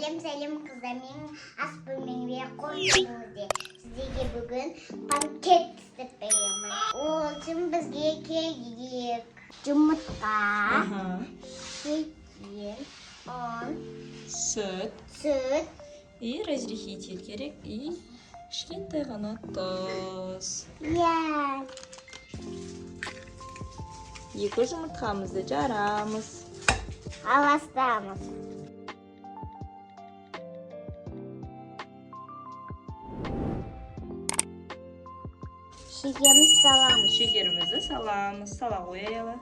Сәлем қыздар, менің ас бөлмеңе қош келдіңіздер. Сіздерге бүгін панкейк істеп беремін. Ол үшін бізге керек жұмыртқа, шекер, ұн, сүт и разрыхитель керек и кішкентай ғана тұз. Екі жұмыртқамызды жарамыз. Араластырамыз. Шекерімізді саламыз. Шекерімізді саламыз. Сала қояйық.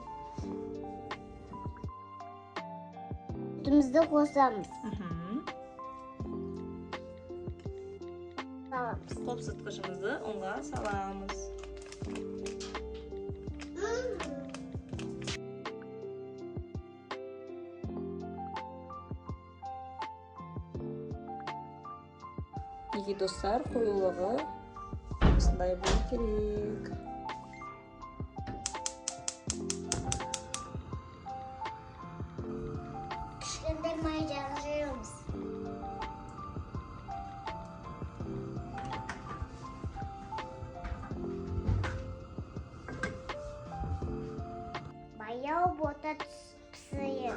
Сүтімізді қосамыз. Саламыз. Қопсытқышымызды ұнға саламыз. Неге достар, қоюлығы осындай болу керек. Кішкентай май жағып баяу бота пісіреміз.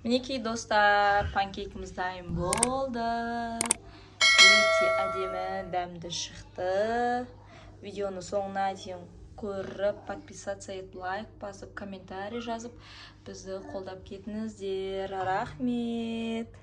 Мінекей достар, панкейкіміз дайын болды. Өте әдемі, дәмді шықты. Видеоны соңына дейін көріп, подписаться етіп, лайк басып, комментарий жазып, бізді қолдап кетіңіздер. Рахмет.